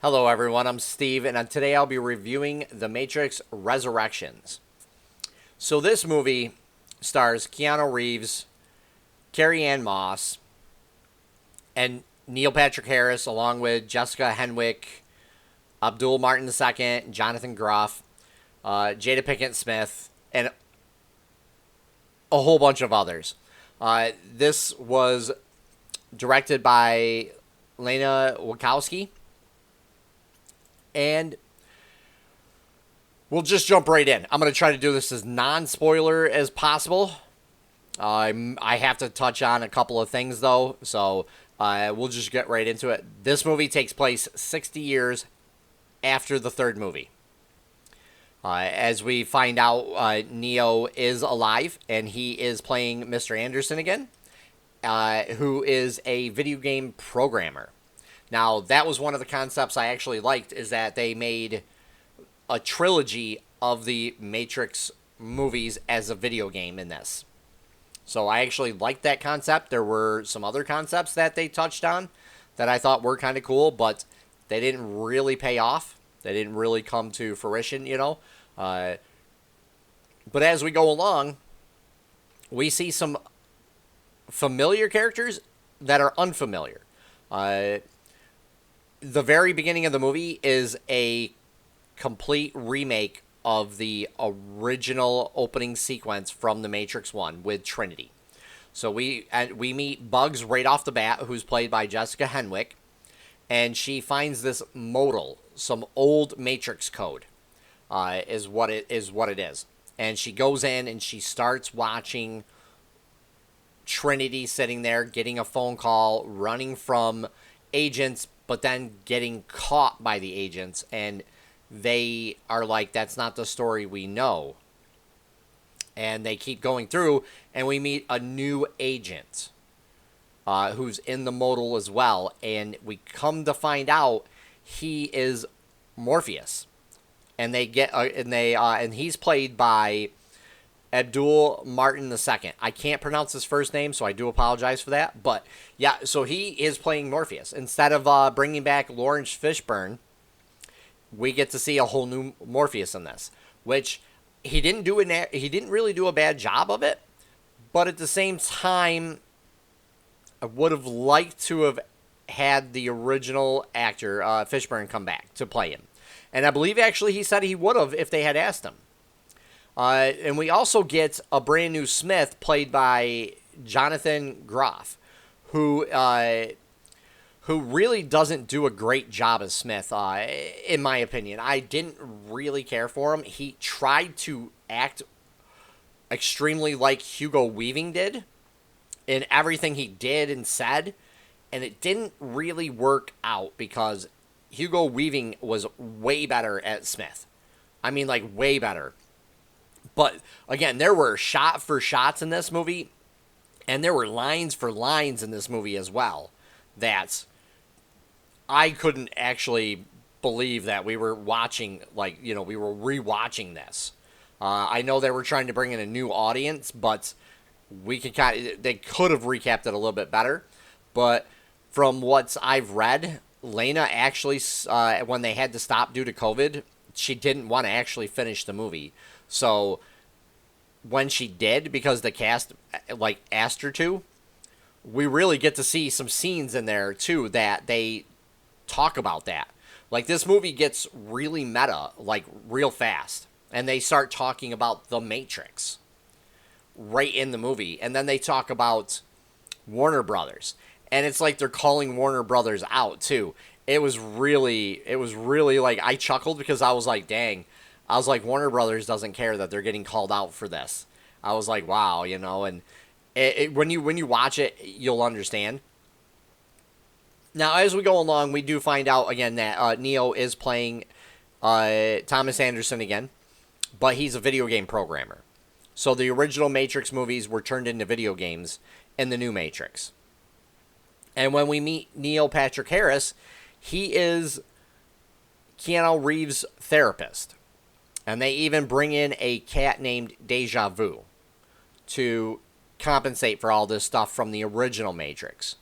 Hello everyone, I'm Steve, and today I'll be reviewing The Matrix Resurrections. So this movie stars Keanu Reeves, Carrie-Anne Moss, and Neil Patrick Harris, along with Jessica Henwick, Abdul Martin II, Jonathan Groff, Jada Pinkett Smith, and a whole bunch of others. This was directed by Lena Wachowski, and we'll just jump right in. I'm going to try to do this as non-spoiler as possible. I have to touch on a couple of things, though, so we'll just get right into it. This movie takes place 60 years after the third movie. As we find out, Neo is alive, and he is playing Mr. Anderson again, who is a video game programmer. Now, that was one of the concepts I actually liked, is that they made a trilogy of the Matrix movies as a video game in this. So I actually liked that concept. There were some other concepts that they touched on that I thought were kind of cool, but they didn't really pay off. They didn't really come to fruition, you know. But as we go along, we see some familiar characters that are unfamiliar. The very beginning of the movie is a complete remake of the original opening sequence from The Matrix 1 with Trinity. So we meet Bugs right off the bat, who's played by Jessica Henwick, and she finds this modal, some old Matrix code, is what it is. And she goes in and she starts watching Trinity sitting there, getting a phone call, running from agents, but then getting caught by the agents, and they are like, that's not the story we know. And they keep going through, and we meet a new agent who's in the modal as well, and we come to find out he is Morpheus, and and he's played by Abdul Martin II. I can't pronounce his first name, so I do apologize for that. But yeah, so he is playing Morpheus. Instead of bringing back Lawrence Fishburne, we get to see a whole new Morpheus in this, which he didn't really do a bad job of it. But at the same time, I would have liked to have had the original actor Fishburne come back to play him, and I believe actually he said he would have if they had asked him. And we also get a brand new Smith played by Jonathan Groff, who really doesn't do a great job as Smith, in my opinion. I didn't really care for him. He tried to act extremely like Hugo Weaving did in everything he did and said, and it didn't really work out because Hugo Weaving was way better at Smith. I mean, like, way better. But, again, there were shot for shots in this movie, and there were lines for lines in this movie as well, that I couldn't actually believe that we were watching, like, you know, we were rewatching this. I know they were trying to bring in a new audience, but they could have recapped it a little bit better. But from what I've read, Lena actually, when they had to stop due to COVID, she didn't want to actually finish the movie. So when she did, because the cast like asked her to, we really get to see some scenes in there too that they talk about that. Like, this movie gets really meta, like, real fast, and they start talking about the Matrix right in the movie, and then they talk about Warner Brothers, and it's like they're calling Warner Brothers out too. It was really like, I chuckled because I was like, dang. I was like, Warner Brothers doesn't care that they're getting called out for this. I was like, wow, you know, and when you watch it, you'll understand. Now, as we go along, we do find out, again, that Neo is playing Thomas Anderson again, but he's a video game programmer. So the original Matrix movies were turned into video games in the new Matrix. And when we meet Neil Patrick Harris, he is Keanu Reeves' therapist. And they even bring in a cat named Deja Vu to compensate for all this stuff from the original Matrix.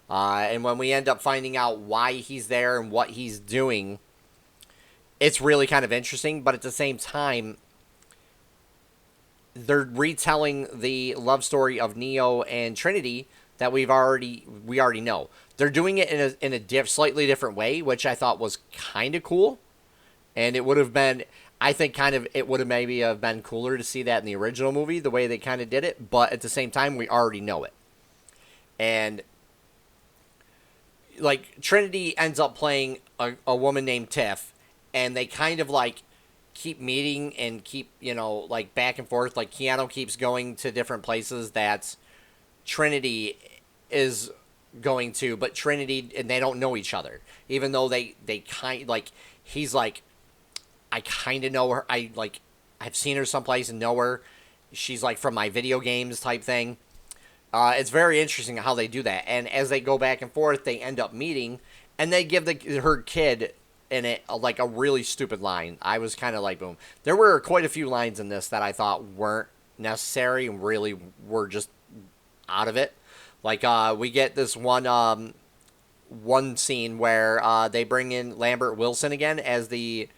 And when we end up finding out why he's there and what he's doing, it's really kind of interesting. But at the same time, they're retelling the love story of Neo and Trinity that we already know. They're doing it in a slightly different way, which I thought was kind of cool. And it would have been, I think, it would have maybe have been cooler to see that in the original movie, the way they kind of did it. But at the same time, we already know it. And like Trinity ends up playing a woman named Tiff, and they kind of like keep meeting and keep, like back and forth. Like Keanu keeps going to different places that Trinity is going to, but Trinity and they don't know each other, even though they kind like he's like, I kind of know her. I've seen her someplace and know her. She's like from my video games type thing. It's very interesting how they do that. And as they go back and forth, they end up meeting, and they give her kid in it like a really stupid line. I was kind of like, boom. There were quite a few lines in this that I thought weren't necessary and really were just out of it. Like we get this one scene where they bring in Lambert Wilson again as the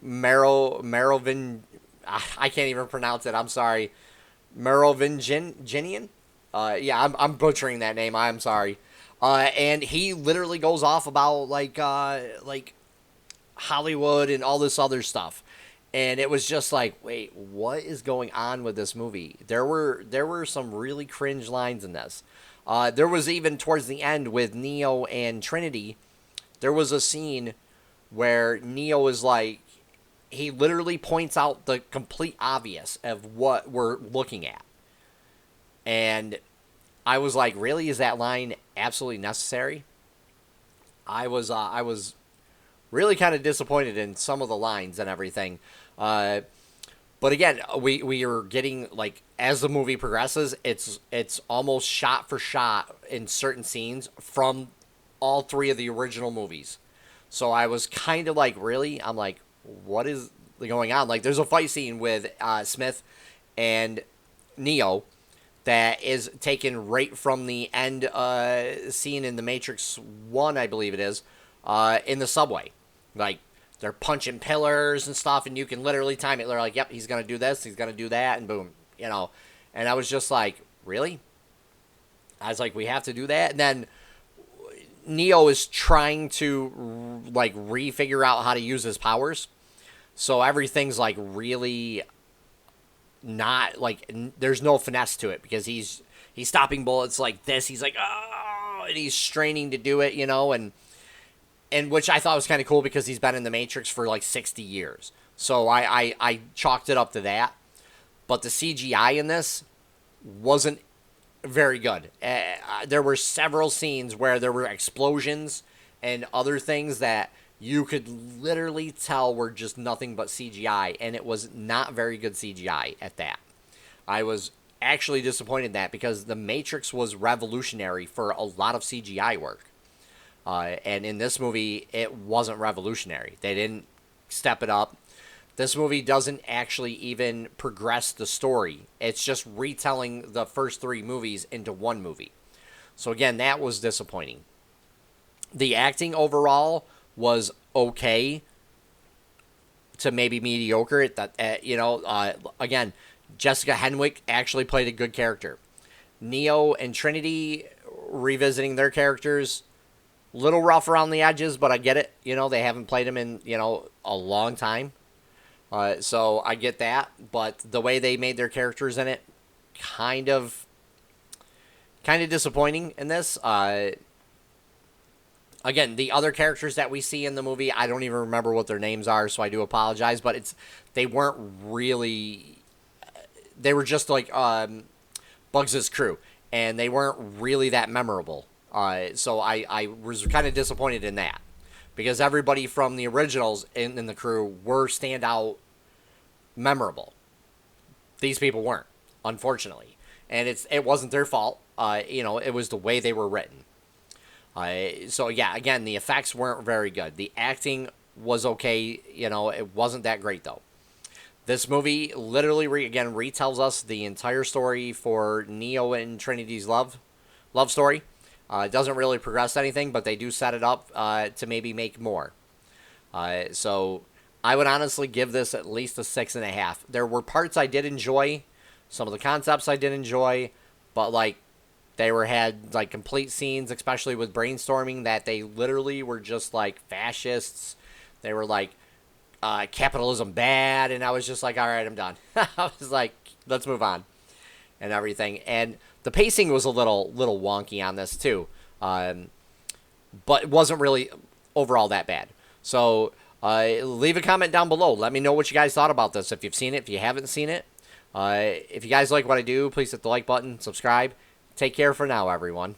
Merovingian. I can't even pronounce it. I'm sorry. Merovingian. Yeah, I'm butchering that name. I'm sorry. And he literally goes off about like Hollywood and all this other stuff. And it was just like, wait, what is going on with this movie? There were some really cringe lines in this. There was even towards the end with Neo and Trinity, there was a scene where Neo is like, he literally points out the complete obvious of what we're looking at. And I was like, really? Is that line absolutely necessary? I was really kind of disappointed in some of the lines and everything. But again, we are getting, like, as the movie progresses, it's almost shot for shot in certain scenes from all three of the original movies. So I was kind of like, really? I'm like, what is going on? Like, there's a fight scene with Smith and Neo that is taken right from the end scene in The Matrix 1, I believe it is, in the subway. Like, they're punching pillars and stuff, and you can literally time it. They're like, yep, he's going to do this, he's going to do that, and boom, And I was just like, really? I was like, we have to do that? And then Neo is trying to, like, re-figure out how to use his powers. So everything's, like, really not, like, there's no finesse to it because he's stopping bullets like this. He's like, oh, and he's straining to do it, and which I thought was kind of cool because he's been in the Matrix for like 60 years. So I chalked it up to that. But the CGI in this wasn't very good. There were several scenes where there were explosions and other things that you could literally tell were just nothing but CGI, and it was not very good CGI at that. I was actually disappointed in that because The Matrix was revolutionary for a lot of CGI work. And in this movie, it wasn't revolutionary. They didn't step it up. This movie doesn't actually even progress the story. It's just retelling the first three movies into one movie. So again, that was disappointing. The acting overall was okay to maybe mediocre. Again, Jessica Henwick actually played a good character. Neo and Trinity revisiting their characters, little rough around the edges, but I get it. They haven't played them in, a long time. So I get that. But the way they made their characters in it, kind of disappointing in this. Again, the other characters that we see in the movie, I don't even remember what their names are, so I do apologize. But they weren't really... They were just like Bugs' crew, and they weren't really that memorable. So I was kind of disappointed in that. Because everybody from the originals in the crew were standout memorable. These people weren't, unfortunately. And it wasn't their fault. It was the way they were written. So yeah, again, the effects weren't very good. The acting was okay. It wasn't that great though. This movie literally retells us the entire story for Neo and Trinity's love story. It doesn't really progress anything, but they do set it up to maybe make more. So I would honestly give this at least a 6.5. There were parts I did enjoy, some of the concepts I did enjoy, but like had like complete scenes, especially with brainstorming, that they literally were just like fascists. They were like capitalism bad, and I was just like, all right, I'm done. I was like, let's move on and everything. And the pacing was a little wonky on this too, but it wasn't really overall that bad. So leave a comment down below. Let me know what you guys thought about this. If you've seen it, if you haven't seen it. If you guys like what I do, please hit the like button, subscribe. Take care for now, everyone.